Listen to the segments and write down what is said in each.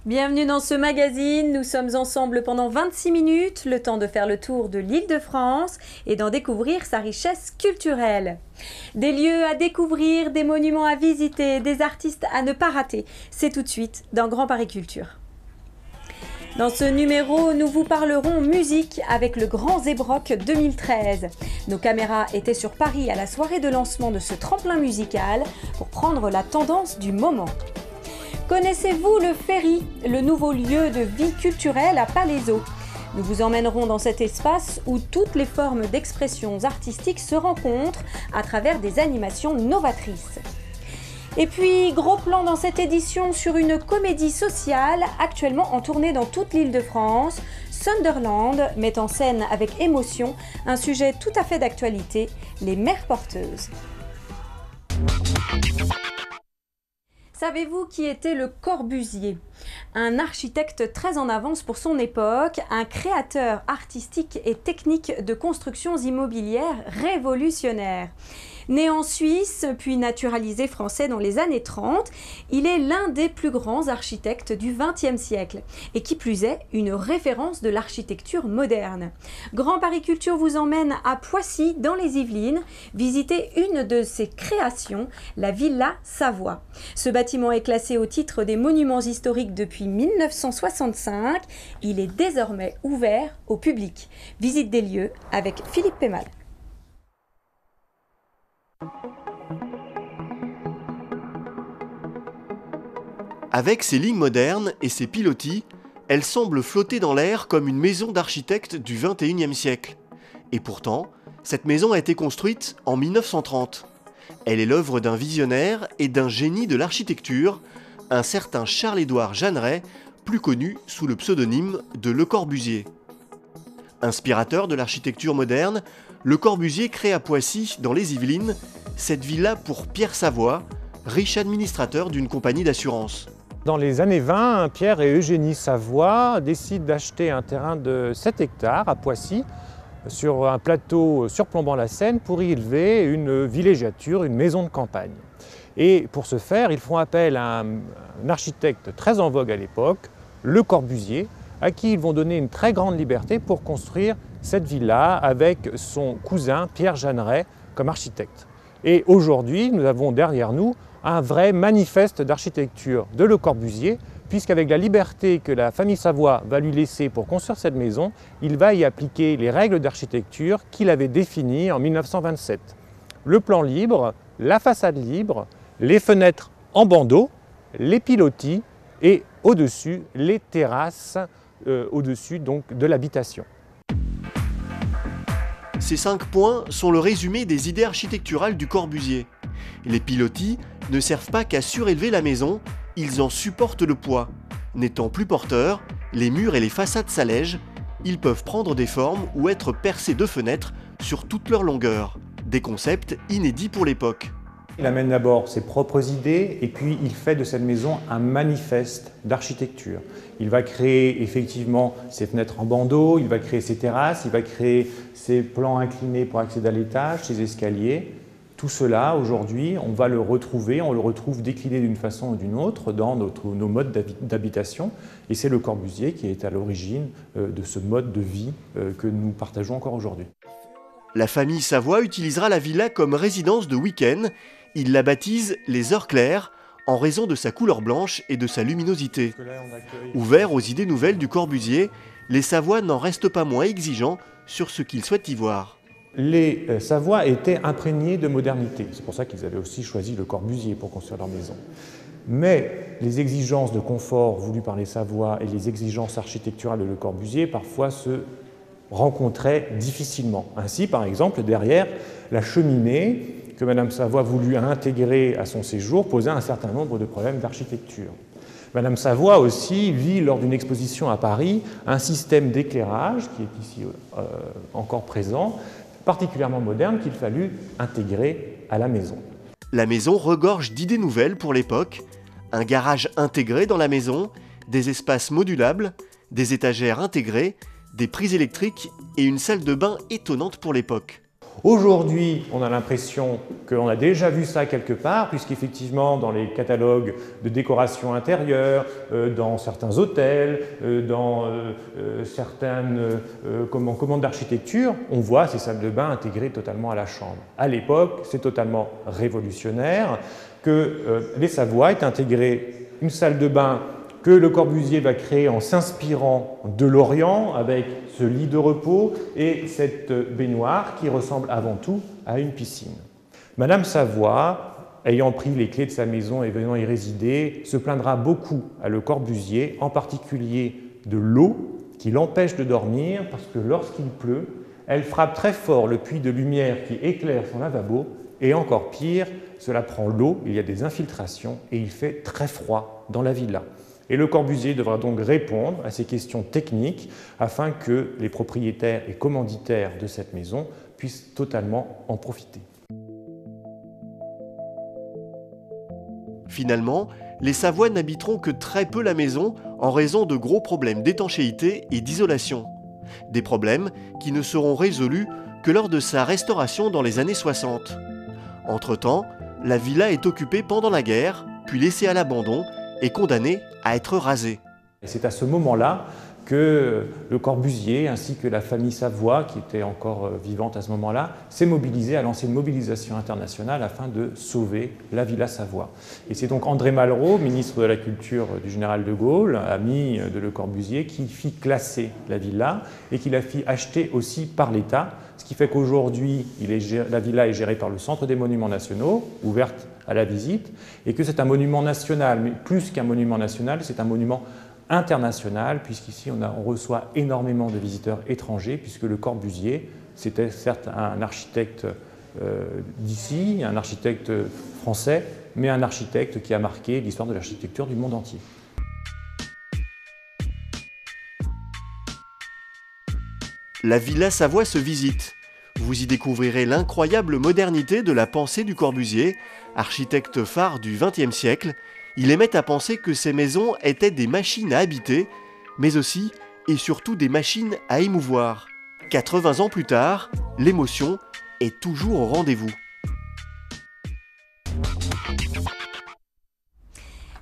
Bienvenue dans ce magazine, nous sommes ensemble pendant 26 minutes, le temps de faire le tour de l'Île-de-France et d'en découvrir sa richesse culturelle. Des lieux à découvrir, des monuments à visiter, des artistes à ne pas rater, c'est tout de suite dans Grand Paris Culture. Dans ce numéro, nous vous parlerons musique avec le Grand Zébrock 2013. Nos caméras étaient sur Paris à la soirée de lancement de ce tremplin musical pour prendre la tendance du moment. Connaissez-vous le Ferry, le nouveau lieu de vie culturelle à Palaiseau? Nous vous emmènerons dans cet espace où toutes les formes d'expressions artistiques se rencontrent à travers des animations novatrices. Et puis, gros plan dans cette édition sur une comédie sociale actuellement en tournée dans toute l'Île-de-France. Sunderland met en scène avec émotion un sujet tout à fait d'actualité, les mères porteuses. Savez-vous qui était Le Corbusier? Un architecte très en avance pour son époque, un créateur artistique et technique de constructions immobilières révolutionnaires. Né en Suisse, puis naturalisé français dans les années 30, il est l'un des plus grands architectes du XXe siècle. Et qui plus est, une référence de l'architecture moderne. Grand Paris Culture vous emmène à Poissy, dans les Yvelines, visiter une de ses créations, la Villa Savoie. Ce bâtiment est classé au titre des monuments historiques depuis 1965. Il est désormais ouvert au public. Visite des lieux avec Philippe Pémal. Avec ses lignes modernes et ses pilotis, elle semble flotter dans l'air comme une maison d'architecte du XXIe siècle. Et pourtant, cette maison a été construite en 1930. Elle est l'œuvre d'un visionnaire et d'un génie de l'architecture, un certain Charles-Édouard Jeanneret, plus connu sous le pseudonyme de Le Corbusier. Inspirateur de l'architecture moderne, Le Corbusier crée à Poissy, dans les Yvelines, cette villa pour Pierre Savoie, riche administrateur d'une compagnie d'assurance. Dans les années 20, Pierre et Eugénie Savoie décident d'acheter un terrain de 7 hectares à Poissy, sur un plateau surplombant la Seine, pour y élever une villégiature, une maison de campagne. Et pour ce faire, ils font appel à un architecte très en vogue à l'époque, Le Corbusier, à qui ils vont donner une très grande liberté pour construire cette villa avec son cousin Pierre Jeanneret comme architecte. Et aujourd'hui, nous avons derrière nous un vrai manifeste d'architecture de Le Corbusier, puisqu'avec la liberté que la famille Savoie va lui laisser pour construire cette maison, il va y appliquer les règles d'architecture qu'il avait définies en 1927. Le plan libre, la façade libre, les fenêtres en bandeau, les pilotis et au-dessus les terrasses au-dessus donc de l'habitation. Ces 5 points sont le résumé des idées architecturales du Corbusier. Les pilotis ne servent pas qu'à surélever la maison, ils en supportent le poids. N'étant plus porteurs, les murs et les façades s'allègent, ils peuvent prendre des formes ou être percés de fenêtres sur toute leur longueur. Des concepts inédits pour l'époque. Il amène d'abord ses propres idées et puis il fait de cette maison un manifeste d'architecture. Il va créer effectivement ses fenêtres en bandeau, il va créer ses terrasses, il va créer ses plans inclinés pour accéder à l'étage, ses escaliers. Tout cela, aujourd'hui, on va le retrouver, on le retrouve décliné d'une façon ou d'une autre dans nos modes d'habitation. Et c'est Le Corbusier qui est à l'origine de ce mode de vie que nous partageons encore aujourd'hui. La famille Savoie utilisera la villa comme résidence de week-end. Ils la baptisent les Heures Claires en raison de sa couleur blanche et de sa luminosité. Ouverts aux idées nouvelles du Corbusier, les Savoie n'en restent pas moins exigeants sur ce qu'ils souhaitent y voir. Les Savoie étaient imprégnés de modernité. C'est pour ça qu'ils avaient aussi choisi Le Corbusier pour construire leur maison. Mais les exigences de confort voulues par les Savoie et les exigences architecturales de Le Corbusier parfois se rencontraient difficilement. Ainsi, par exemple, derrière la cheminée que Madame Savoie voulut intégrer à son séjour posait un certain nombre de problèmes d'architecture. Madame Savoie aussi vit lors d'une exposition à Paris un système d'éclairage qui est ici encore présent, particulièrement moderne, qu'il fallut intégrer à la maison. La maison regorge d'idées nouvelles pour l'époque, un garage intégré dans la maison, des espaces modulables, des étagères intégrées, des prises électriques et une salle de bain étonnante pour l'époque. Aujourd'hui, on a l'impression qu'on a déjà vu ça quelque part, puisqu'effectivement, dans les catalogues de décoration intérieure, dans certains hôtels, dans certaines commandes d'architecture, on voit ces salles de bain intégrées totalement à la chambre. À l'époque, c'est totalement révolutionnaire que les Savoie aient intégré une salle de bain que Le Corbusier va créer en s'inspirant de l'Orient, avec ce lit de repos et cette baignoire qui ressemble avant tout à une piscine. Madame Savoie, ayant pris les clés de sa maison et venant y résider, se plaindra beaucoup à Le Corbusier, en particulier de l'eau qui l'empêche de dormir, parce que lorsqu'il pleut, elle frappe très fort le puits de lumière qui éclaire son lavabo, et encore pire, cela prend l'eau, il y a des infiltrations et il fait très froid dans la villa. Et Le Corbusier devra donc répondre à ces questions techniques afin que les propriétaires et commanditaires de cette maison puissent totalement en profiter. Finalement, les Savoie n'habiteront que très peu la maison en raison de gros problèmes d'étanchéité et d'isolation. Des problèmes qui ne seront résolus que lors de sa restauration dans les années 60. Entre-temps, la villa est occupée pendant la guerre, puis laissée à l'abandon et condamnée à être rasée. C'est à ce moment-là que Le Corbusier, ainsi que la famille Savoie, qui était encore vivante à ce moment-là, s'est mobilisé, a lancé une mobilisation internationale afin de sauver la Villa Savoie. Et c'est donc André Malraux, ministre de la Culture du général de Gaulle, ami de Le Corbusier, qui fit classer la villa et qui la fit acheter aussi par l'État, ce qui fait qu'aujourd'hui, la villa est gérée par le Centre des Monuments Nationaux, ouverte à la visite, et que c'est un monument national, mais plus qu'un monument national, c'est un monument international, puisqu'ici on reçoit énormément de visiteurs étrangers, puisque Le Corbusier, c'était certes un architecte d'ici, un architecte français, mais un architecte qui a marqué l'histoire de l'architecture du monde entier. La Villa Savoie se visite. Vous y découvrirez l'incroyable modernité de la pensée du Corbusier, architecte phare du XXe siècle. Il aimait à penser que ces maisons étaient des machines à habiter, mais aussi et surtout des machines à émouvoir. 80 ans plus tard, l'émotion est toujours au rendez-vous.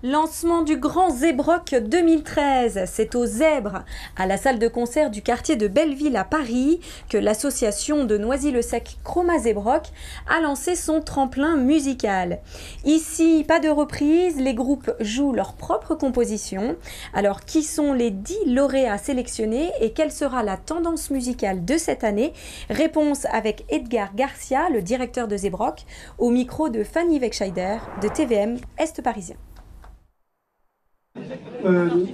Lancement du Grand Zébrock 2013. C'est au Zèbre, à la salle de concert du quartier de Belleville à Paris, que l'association de Noisy-le-Sec Chroma Zébrock a lancé son tremplin musical. Ici, pas de reprise, les groupes jouent leurs propres compositions. Alors, qui sont les 10 lauréats sélectionnés et quelle sera la tendance musicale de cette année? Réponse avec Edgar Garcia, le directeur de Zébrock, au micro de Fanny Wegscheider de TVM Est Parisien.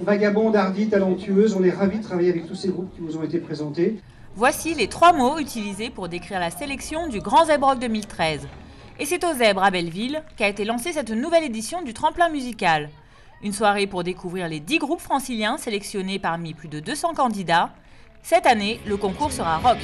Vagabonde, hardie, talentueuse, on est ravis de travailler avec tous ces groupes qui vous ont été présentés. Voici les 3 mots utilisés pour décrire la sélection du Grand Zébrock 2013. Et c'est au Zèbre à Belleville qu'a été lancée cette nouvelle édition du tremplin musical. Une soirée pour découvrir les 10 groupes franciliens sélectionnés parmi plus de 200 candidats. Cette année, le concours sera rock.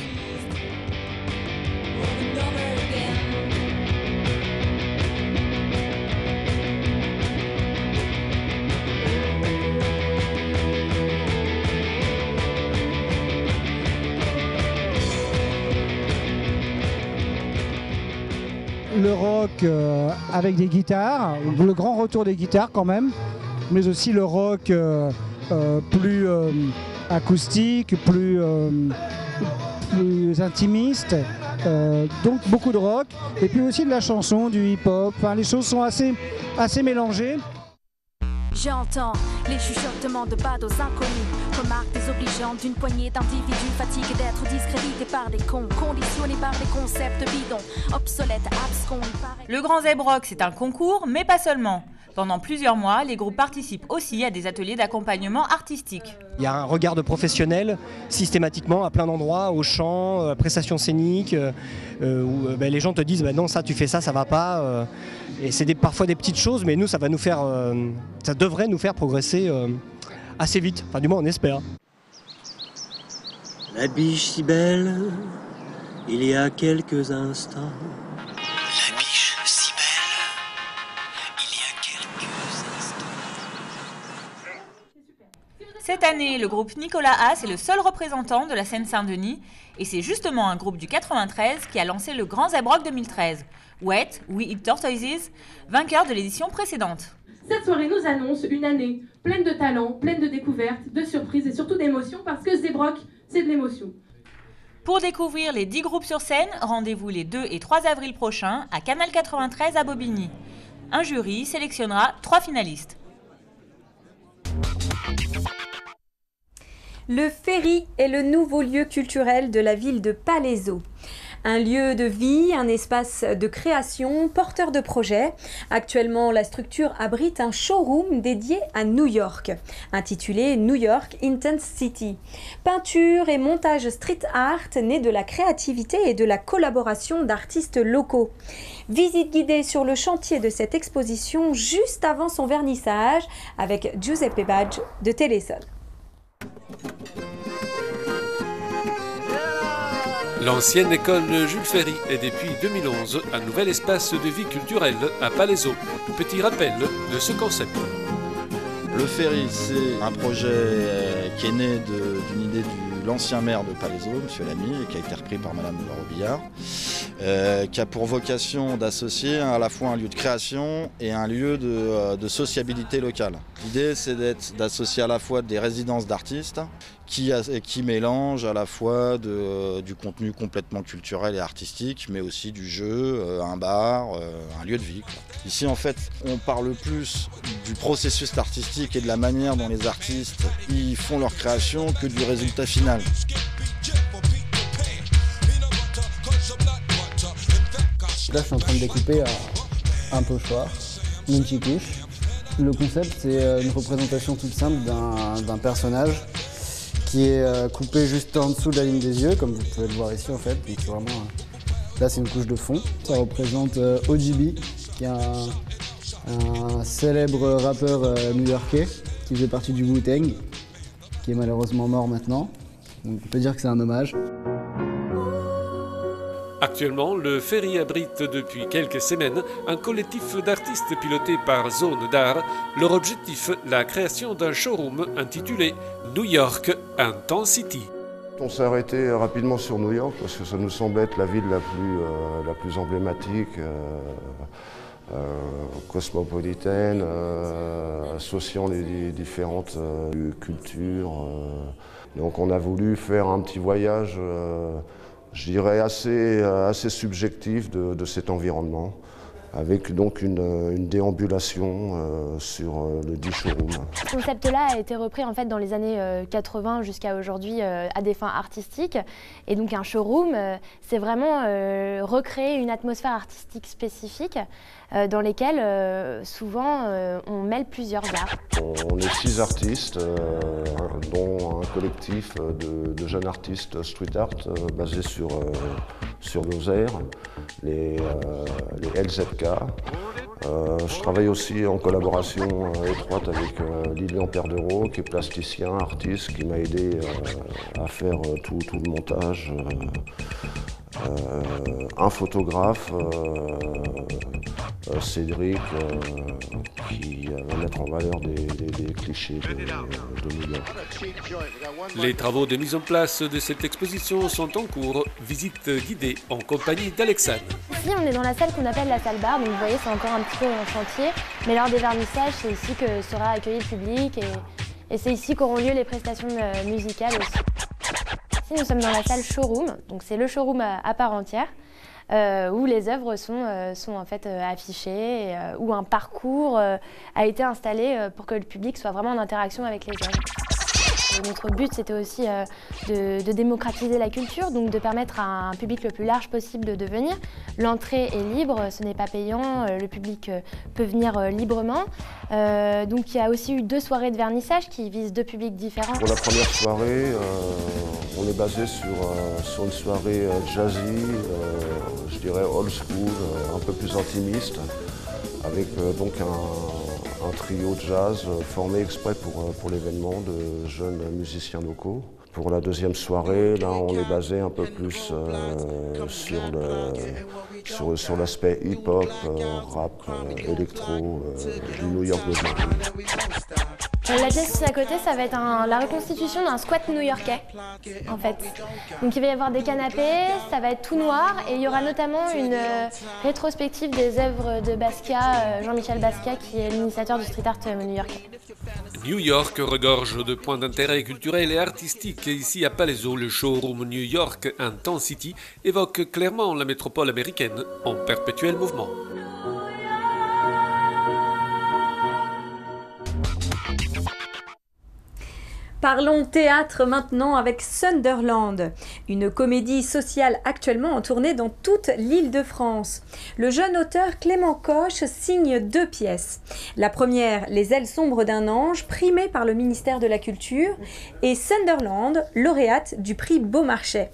Le rock avec des guitares, le grand retour des guitares quand même, mais aussi le rock plus acoustique, plus intimiste, donc beaucoup de rock, et puis aussi de la chanson, du hip-hop, enfin, les choses sont assez mélangées. J'entends les chuchotements de badauds inconnus, remarques désobligeantes d'une poignée d'individus fatigués d'être discrédités par des cons, conditionnés par des concepts bidons, obsolètes, abscons. Le Grand Zébrock, c'est un concours, mais pas seulement. Pendant plusieurs mois, les groupes participent aussi à des ateliers d'accompagnement artistique. Il y a un regard de professionnel systématiquement à plein d'endroits, au chant, prestations scéniques, où les gens te disent non, ça tu fais ça, ça va pas. Et c'est parfois des petites choses, mais nous ça devrait nous faire progresser assez vite. Enfin du moins on espère. La biche si belle, il y a quelques instants. La biche si belle, il y a quelques instants. Cette année, le groupe Nicolas Haas est le seul représentant de la Seine-Saint-Denis Et c'est justement un groupe du 93 qui a lancé le Grand Zeb Rock 2013. Wet, We Eat Tortoises, vainqueur de l'édition précédente. Cette soirée nous annonce une année pleine de talents, pleine de découvertes, de surprises et surtout d'émotions parce que Zeb Rock, c'est de l'émotion. Pour découvrir les 10 groupes sur scène, rendez-vous les 2 et 3 avril prochains à Canal 93 à Bobigny. Un jury sélectionnera 3 finalistes. Le Ferry est le nouveau lieu culturel de la ville de Palaiseau. Un lieu de vie, un espace de création, porteur de projets. Actuellement, la structure abrite un showroom dédié à New York, intitulé New York Intense City. Peinture et montage street art nés de la créativité et de la collaboration d'artistes locaux. Visite guidée sur le chantier de cette exposition juste avant son vernissage avec Giuseppe Badge de Téléson. L'ancienne école Jules Ferry est depuis 2011 un nouvel espace de vie culturelle à Palaiseau. Petit rappel de ce concept. Le Ferry, c'est un projet qui est né d'une idée de l'ancien maire de Palaiseau, M. Lamy, et qui a été repris par Mme Robillard, qui a pour vocation d'associer à la fois un lieu de création et un lieu de sociabilité locale. L'idée, c'est d'associer à la fois des résidences d'artistes qui mélangent à la fois du contenu complètement culturel et artistique, mais aussi du jeu, un bar, un lieu de vie, quoi. Ici, en fait, on parle plus du processus artistique et de la manière dont les artistes y font leur création que du résultat final. Là, je suis en train de découper un pochoir, multicouche. Le concept, c'est une représentation toute simple d'un personnage qui est coupé juste en dessous de la ligne des yeux, comme vous pouvez le voir ici en fait. Donc, vraiment, là, c'est une couche de fond. Ça représente OGB, qui est un célèbre rappeur new-yorkais qui faisait partie du Wu-Tang, qui est malheureusement mort maintenant. Donc, on peut dire que c'est un hommage. Actuellement, le Ferry abrite depuis quelques semaines un collectif d'artistes piloté par Zone d'Art. Leur objectif, la création d'un showroom intitulé New York Intense City. On s'est arrêté rapidement sur New York parce que ça nous semble être la ville la plus emblématique, cosmopolitaine, associant les différentes cultures. Donc on a voulu faire un petit voyage, je dirais assez subjectif de cet environnement, avec donc une déambulation sur le dit showroom. Ce concept-là a été repris en fait dans les années 80 jusqu'à aujourd'hui à des fins artistiques. Et donc un showroom, c'est vraiment recréer une atmosphère artistique spécifique dans lesquelles souvent on mêle plusieurs arts. On est 6 artistes, dont un collectif de jeunes artistes street art basés sur nos airs, les LZK. Je travaille aussi en collaboration étroite avec Lilian Perdereau, qui est plasticien, artiste, qui m'a aidé à faire tout le montage. Un photographe, Cédric, qui va mettre en valeur des clichés de New York. Les travaux de mise en place de cette exposition sont en cours. Visite guidée en compagnie d'Alexandre. Ici, on est dans la salle qu'on appelle la salle bar, donc vous voyez, c'est encore un petit peu en chantier. Mais lors des vernissages, c'est ici que sera accueilli le public et c'est ici qu'auront lieu les prestations musicales aussi. Ici, nous sommes dans la salle showroom, donc c'est le showroom à part entière, où les œuvres sont en fait affichées, où un parcours a été installé pour que le public soit vraiment en interaction avec les œuvres. Et notre but, c'était aussi de démocratiser la culture, donc de permettre à un public le plus large possible de venir. L'entrée est libre, ce n'est pas payant, le public peut venir librement. Donc il y a aussi eu 2 soirées de vernissage qui visent 2 publics différents. Pour la première soirée, on est basé sur une soirée jazzy, je dirais old school, un peu plus intimiste, avec donc un trio de jazz formé exprès pour l'événement de jeunes musiciens locaux. Pour la deuxième soirée, là, on est basé un peu plus sur l'aspect hip-hop, rap, électro du New York de La pièce à côté, ça va être la reconstitution d'un squat new-yorkais, en fait. Donc il va y avoir des canapés, ça va être tout noir, et il y aura notamment une rétrospective des œuvres de Basquiat, Jean-Michel Basquiat, qui est l'initiateur du street art new-yorkais. New York regorge de points d'intérêt culturels et artistiques. Ici à Palaiseau, le showroom New York Intensity évoque clairement la métropole américaine en perpétuel mouvement. Parlons théâtre maintenant avec Sunderland, une comédie sociale actuellement en tournée dans toute l'Île-de-France. Le jeune auteur Clément Coche signe 2 pièces. La première, Les ailes sombres d'un ange, primée par le ministère de la Culture, et Sunderland, lauréate du prix Beaumarchais.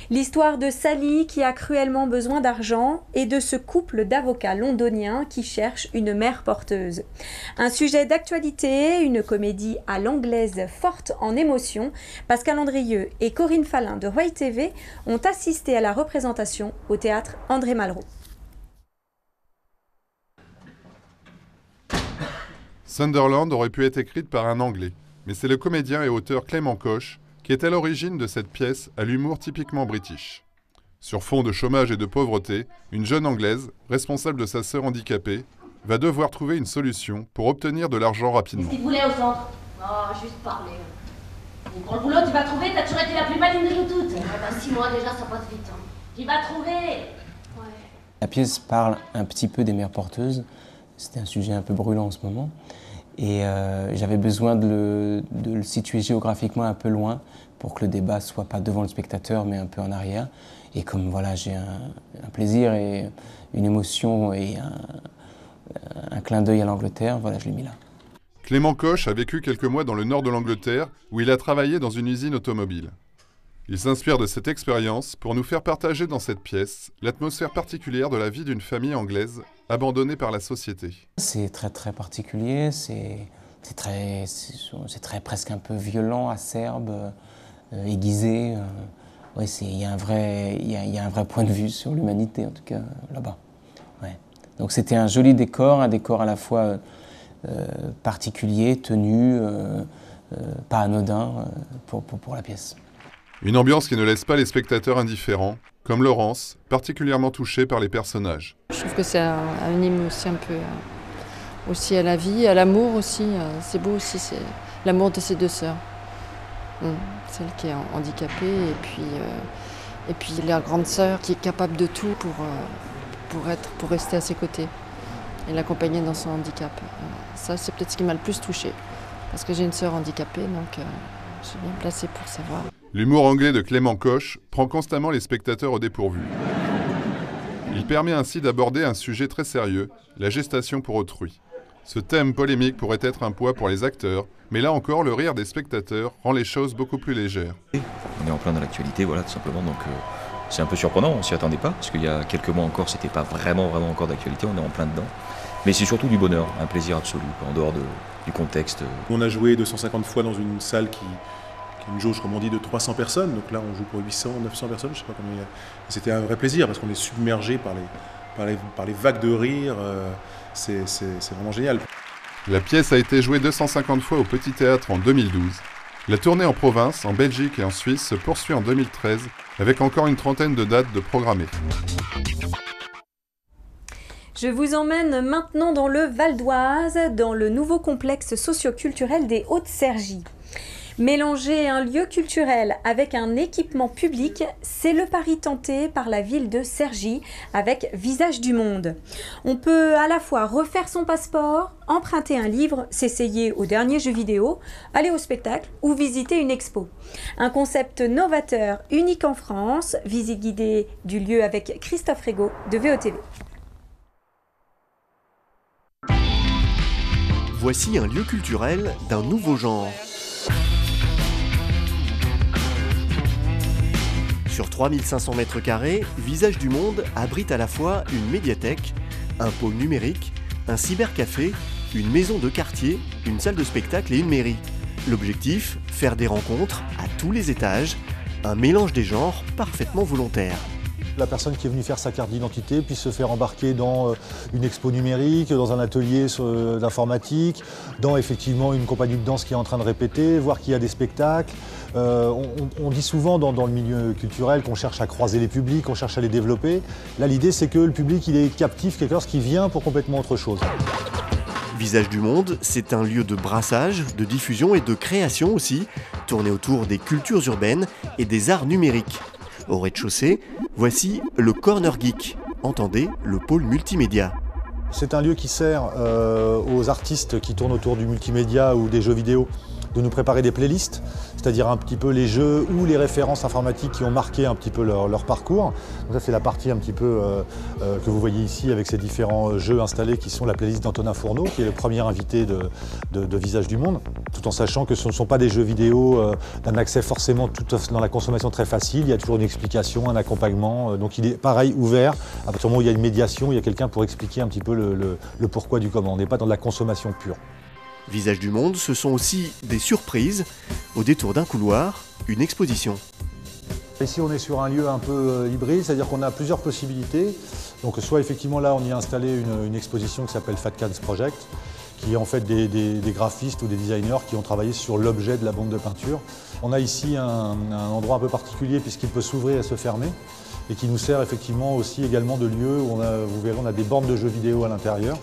L'histoire de Sally qui a cruellement besoin d'argent et de ce couple d'avocats londoniens qui cherchent une mère porteuse. Un sujet d'actualité, une comédie à l'anglaise forte en émotion. Pascal Andrieux et Corinne Fallin de Roy TV ont assisté à la représentation au théâtre André Malraux. Sunderland aurait pu être écrite par un Anglais, mais c'est le comédien et auteur Clément Coche qui est à l'origine de cette pièce à l'humour typiquement british. Sur fond de chômage et de pauvreté, une jeune Anglaise, responsable de sa sœur handicapée, va devoir trouver une solution pour obtenir de l'argent rapidement. Qu'est-ce qu'il voulait au centre? Oh, juste parler. Pour le boulot, tu vas trouver, t'as toujours été la plus maligne de nous toutes. Ah ben, 6 mois déjà, ça passe vite. Hein. Tu vas trouver. Ouais. La pièce parle un petit peu des mères porteuses. C'était un sujet un peu brûlant en ce moment. Et j'avais besoin de le situer géographiquement un peu loin pour que le débat ne soit pas devant le spectateur mais un peu en arrière. Et comme voilà, j'ai un plaisir et une émotion et un clin d'œil à l'Angleterre, voilà, je l'ai mis là. Clément Coche a vécu quelques mois dans le nord de l'Angleterre où il a travaillé dans une usine automobile. Il s'inspire de cette expérience pour nous faire partager dans cette pièce l'atmosphère particulière de la vie d'une famille anglaise abandonnée par la société. C'est très très particulier, c'est très presque un peu violent, acerbe, aiguisé. Ouais, il y a un vrai point de vue sur l'humanité, en tout cas là-bas. Ouais. Donc c'était un joli décor, un décor à la fois particulier, tenu, pas anodin pour la pièce. Une ambiance qui ne laisse pas les spectateurs indifférents, comme Laurence, particulièrement touchée par les personnages. Je trouve que c'est un hymne aussi un peu aussi à la vie, à l'amour aussi. C'est beau aussi, c'est l'amour de ces 2 sœurs. Celle qui est handicapée et puis la grande sœur qui est capable de tout pour rester à ses côtés et l'accompagner dans son handicap. Ça, c'est peut-être ce qui m'a le plus touchée, parce que j'ai une sœur handicapée, donc je suis bien placée pour savoir. L'humour anglais de Clément Coche prend constamment les spectateurs au dépourvu. Il permet ainsi d'aborder un sujet très sérieux, la gestation pour autrui. Ce thème polémique pourrait être un poids pour les acteurs, mais là encore, le rire des spectateurs rend les choses beaucoup plus légères. On est en plein dans l'actualité, voilà, tout simplement, donc c'est un peu surprenant, on ne s'y attendait pas, parce qu'il y a quelques mois encore, c'était pas vraiment encore d'actualité, on est en plein dedans. Mais c'est surtout du bonheur, un plaisir absolu, en dehors du contexte. On a joué 250 fois dans une salle qui est une jauge, comme on dit, de 300 personnes. Donc là, on joue pour 800, 900 personnes, je ne sais pas combien il y a. C'était un vrai plaisir parce qu'on est submergé par les vagues de rire. C'est vraiment génial. La pièce a été jouée 250 fois au Petit Théâtre en 2012. La tournée en province, en Belgique et en Suisse se poursuit en 2013 avec encore une trentaine de dates de programmées. Je vous emmène maintenant dans le Val d'Oise, dans le nouveau complexe socio-culturel des Hautes-Cergies. Mélanger un lieu culturel avec un équipement public, c'est le pari tenté par la ville de Cergy avec Visage du Monde. On peut à la fois refaire son passeport, emprunter un livre, s'essayer au dernier jeu vidéo, aller au spectacle ou visiter une expo. Un concept novateur, unique en France, visite guidée du lieu avec Christophe Régaud de VOTV. Voici un lieu culturel d'un nouveau genre. Sur 3500 m², Visage du Monde abrite à la fois une médiathèque, un pôle numérique, un cybercafé, une maison de quartier, une salle de spectacle et une mairie. L'objectif, faire des rencontres à tous les étages, un mélange des genres parfaitement volontaire. La personne qui est venue faire sa carte d'identité puisse se faire embarquer dans une expo numérique, dans un atelier d'informatique, dans effectivement une compagnie de danse qui est en train de répéter, voir qu'il y a des spectacles. On dit souvent dans le milieu culturel qu'on cherche à croiser les publics, qu'on cherche à les développer. Là, l'idée, c'est que le public il est captif quelque chose qui vient pour complètement autre chose. Visage du Monde, c'est un lieu de brassage, de diffusion et de création aussi, tourné autour des cultures urbaines et des arts numériques. Au rez-de-chaussée, voici le Corner Geek, entendez le pôle multimédia. C'est un lieu qui sert aux artistes qui tournent autour du multimédia ou des jeux vidéo de nous préparer des playlists, c'est-à-dire un petit peu les jeux ou les références informatiques qui ont marqué un petit peu leur parcours. Donc ça c'est la partie un petit peu que vous voyez ici avec ces différents jeux installés qui sont la playlist d'Antonin Fourneau, qui est le premier invité de Visage du Monde, tout en sachant que ce ne sont pas des jeux vidéo d'un accès forcément tout dans la consommation très facile, il y a toujours une explication, un accompagnement, donc il est pareil ouvert, à partir du moment où il y a une médiation, il y a quelqu'un pour expliquer un petit peu le pourquoi du comment, on n'est pas dans de la consommation pure. Visage du Monde, ce sont aussi des surprises. Au détour d'un couloir, une exposition. Ici, on est sur un lieu un peu hybride, c'est-à-dire qu'on a plusieurs possibilités. Donc, soit effectivement là, on y a installé une exposition qui s'appelle Fat Cans Project, qui est en fait des graphistes ou des designers qui ont travaillé sur l'objet de la bande de peinture. On a ici un endroit un peu particulier puisqu'il peut s'ouvrir et se fermer, et qui nous sert effectivement aussi également de lieu où vous verrez, on a des bornes de jeux vidéo à l'intérieur.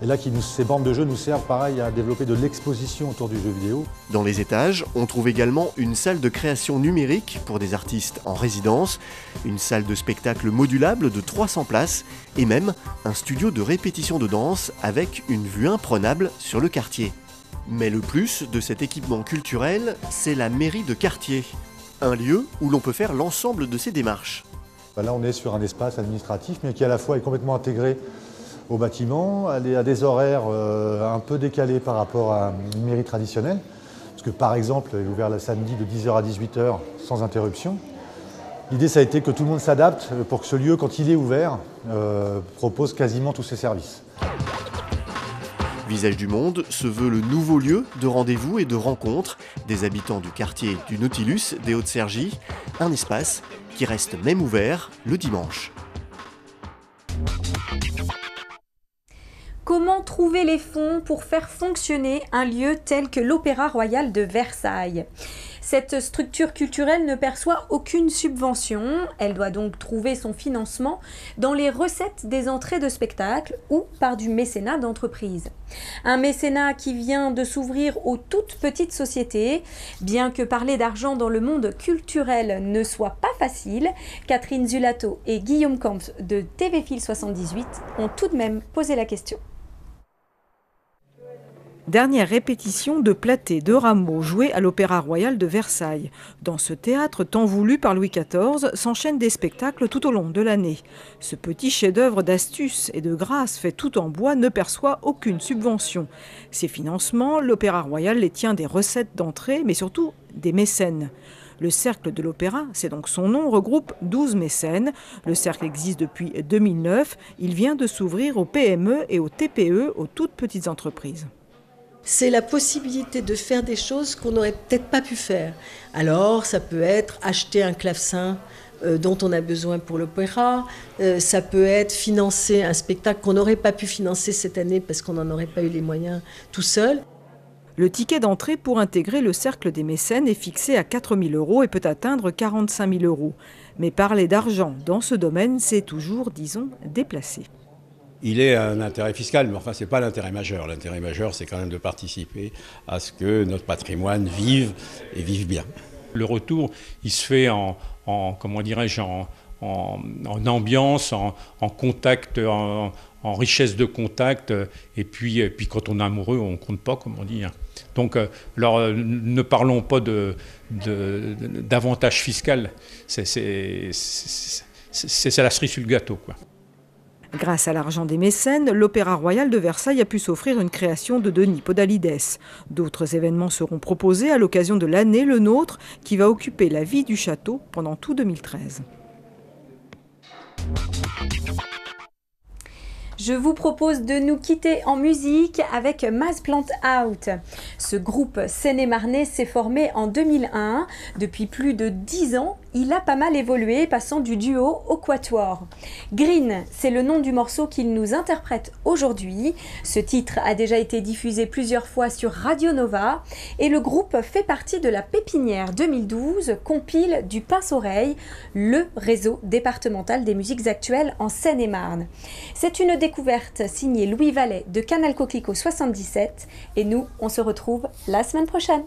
Et là, ces bornes de jeu nous servent pareil à développer de l'exposition autour du jeu vidéo. Dans les étages, on trouve également une salle de création numérique pour des artistes en résidence, une salle de spectacle modulable de 300 places et même un studio de répétition de danse avec une vue imprenable sur le quartier. Mais le plus de cet équipement culturel, c'est la mairie de quartier, un lieu où l'on peut faire l'ensemble de ces démarches. Là, on est sur un espace administratif, mais qui à la fois est complètement intégré au bâtiment, elle est à des horaires un peu décalés par rapport à une mairie traditionnelle, parce que par exemple, elle est ouverte le samedi de 10h à 18h sans interruption. L'idée, ça a été que tout le monde s'adapte pour que ce lieu, quand il est ouvert, propose quasiment tous ses services. Visage du Monde se veut le nouveau lieu de rendez-vous et de rencontre des habitants du quartier du Nautilus des Hauts-de-Cergy, un espace qui reste même ouvert le dimanche. Comment trouver les fonds pour faire fonctionner un lieu tel que l'Opéra Royal de Versailles ? Cette structure culturelle ne perçoit aucune subvention, elle doit donc trouver son financement dans les recettes des entrées de spectacle ou par du mécénat d'entreprise. Un mécénat qui vient de s'ouvrir aux toutes petites sociétés. Bien que parler d'argent dans le monde culturel ne soit pas facile, Catherine Zulato et Guillaume Camps de TV Fil 78 ont tout de même posé la question. Dernière répétition de Platée de Rameau jouée à l'Opéra Royal de Versailles. Dans ce théâtre tant voulu par Louis XIV s'enchaînent des spectacles tout au long de l'année. Ce petit chef-d'œuvre d'astuce et de grâce fait tout en bois ne perçoit aucune subvention. Ses financements, l'Opéra Royal les tient des recettes d'entrée, mais surtout des mécènes. Le Cercle de l'Opéra, c'est donc son nom, regroupe 12 mécènes. Le cercle existe depuis 2009. Il vient de s'ouvrir aux PME et aux TPE, aux toutes petites entreprises. C'est la possibilité de faire des choses qu'on n'aurait peut-être pas pu faire. Alors, ça peut être acheter un clavecin dont on a besoin pour l'opéra, ça peut être financer un spectacle qu'on n'aurait pas pu financer cette année parce qu'on n'en aurait pas eu les moyens tout seul. Le ticket d'entrée pour intégrer le cercle des mécènes est fixé à 4 000 € et peut atteindre 45 000 €. Mais parler d'argent dans ce domaine, c'est toujours, disons, déplacé. Il est un intérêt fiscal, mais enfin, ce n'est pas l'intérêt majeur. L'intérêt majeur, c'est quand même de participer à ce que notre patrimoine vive et vive bien. Le retour, il se fait comment dirais-je, en ambiance, en contact, en richesse de contact. Et puis quand on est amoureux, on ne compte pas, comme on dit. Donc, alors, ne parlons pas d'avantage fiscal. C'est la cerise sur le gâteau, quoi. Grâce à l'argent des mécènes, l'Opéra Royal de Versailles a pu s'offrir une création de Denis Podalides. D'autres événements seront proposés à l'occasion de l'année Le Nôtre, qui va occuper la vie du château pendant tout 2013. Je vous propose de nous quitter en musique avec Maz Plant Out. Ce groupe seine-et-marnais s'est formé en 2001. Depuis plus de 10 ans, il a pas mal évolué, passant du duo au quatuor. Green, c'est le nom du morceau qu'il nous interprète aujourd'hui. Ce titre a déjà été diffusé plusieurs fois sur Radio Nova et le groupe fait partie de la Pépinière 2012, compile du Pince-Oreille, le réseau départemental des musiques actuelles en Seine-et-Marne. C'est une découverte signée Louis Vallet de Canal Coquelicot 77 et nous, on se retrouve la semaine prochaine.